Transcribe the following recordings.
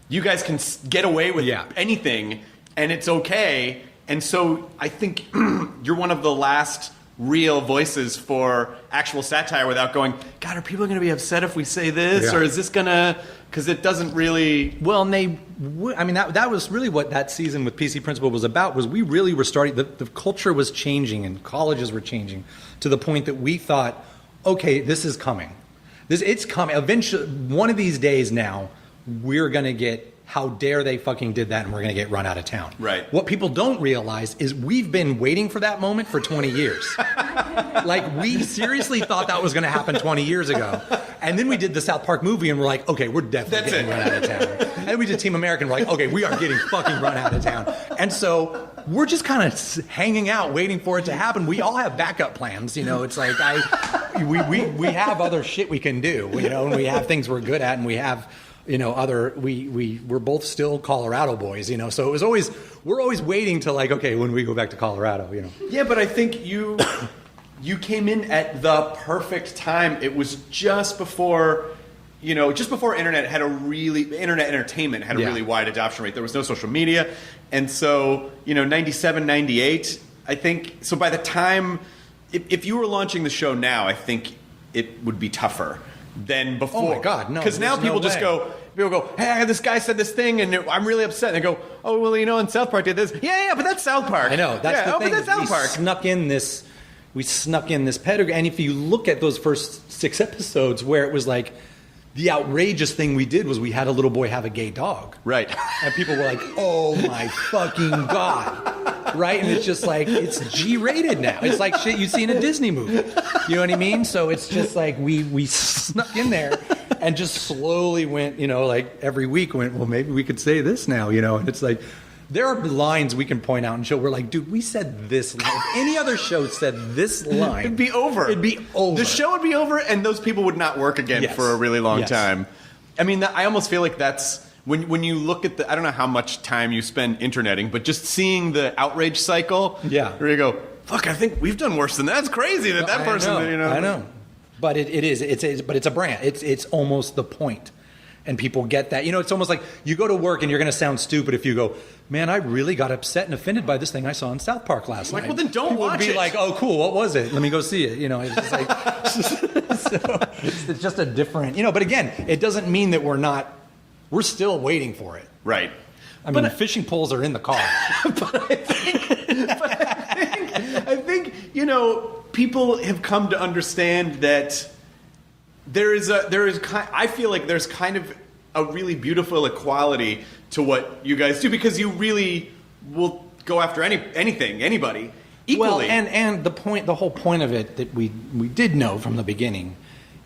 you guys can get away with anything, and it's okay. And so I think you're one of the last real voices for actual satire without going, God, are people going to be upset if we say this? Or is this going to... Because it doesn't really... Well, and that was really what that season with PC Principal was about, was we really were starting... The culture was changing and colleges were changing to the point that we thought, okay, this is coming. It's coming. Eventually, one of these days now, we're going to get... How dare they fucking did that, and we're going to get run out of town. Right. What people don't realize is we've been waiting for that moment for 20 years. Like, we seriously thought that was going to happen 20 years ago. And then we did the South Park movie, and we're like, okay, we're definitely getting run out of town. And then we did Team American, we're like, okay, we are getting fucking run out of town. And so we're just kind of hanging out, waiting for it to happen. We all have backup plans, you know. It's like, we have other shit we can do, you know, and we have things we're good at, and we have... You know, we're both still Colorado boys, you know, so we're always waiting to like, okay, when we go back to Colorado, you know. Yeah, but I think you came in at the perfect time. It was just before, internet entertainment had a really wide adoption rate. There was no social media. And so, 97, 98, I think, so by the time, if you were launching the show now, I think it would be tougher than before. Oh my God, no. Because now people go, hey, this guy said this thing, and I'm really upset. And they go, oh, well, and South Park did this. Yeah, but that's South Park. I know. That's the thing. But that's South Park. We snuck in this pedigree. And if you look at those first 6 episodes where it was like, the outrageous thing we did was we had a little boy have a gay dog. Right. And people were like, oh my fucking God. Right? And it's just like, it's G-rated now. It's like shit you see in a Disney movie. You know what I mean? So it's just like we snuck in there and just slowly went, like every week went, well, maybe we could say this now, and it's like, there are lines we can point out and show. We're like, dude, we said this line. If any other show said this line, it'd be over. It'd be over. The show would be over, and those people would not work again for a really long time. I mean, I almost feel like that's when you look at I don't know how much time you spend interneting, but just seeing the outrage cycle, where you go, fuck, I think we've done worse than that. It's crazy that person, I know. But it is. But it's a brand. It's almost the point. And people get that. It's almost like you go to work and you're going to sound stupid if you go, man, I really got upset and offended by this thing I saw in South Park last night. Well, then don't watch it. People would be like, oh, cool, what was it? Let me go see it. It's just like, it's just a different, but again, it doesn't mean that we're still waiting for it. Right. I mean, fishing poles are in the car. But I think, people have come to understand that I feel like there's kind of a really beautiful equality to what you guys do, because you really will go after anybody equally. Well, and the whole point of it that we did know from the beginning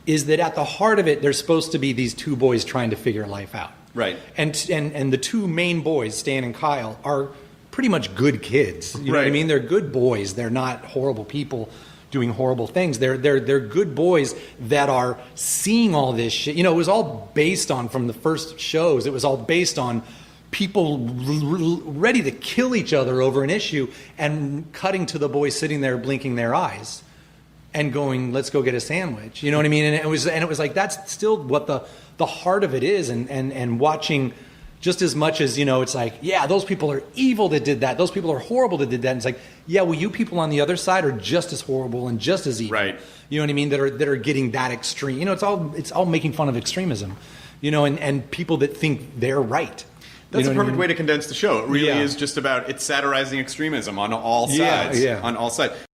is that at the heart of it, there's supposed to be these 2 boys trying to figure life out. Right. And the 2 main boys, Stan and Kyle, are pretty much good kids. You know what I mean? They're good boys. They're not horrible people doing horrible things. They're good boys that are seeing all this shit. It was all based on, from the first shows, it was all based on people ready to kill each other over an issue, and cutting to the boys sitting there blinking their eyes and going, let's go get a sandwich. You know what I mean? And it was like, that's still what the heart of it is. And watching, just as much as, it's like, yeah, those people are evil that did that. Those people are horrible that did that. And it's like, yeah, well, you people on the other side are just as horrible and just as evil. Right. You know what I mean? That are getting that extreme. It's all making fun of extremism. And people that think they're right. That's a perfect way to condense the show. It really is just about, it's satirizing extremism on all sides. Yeah. On all sides.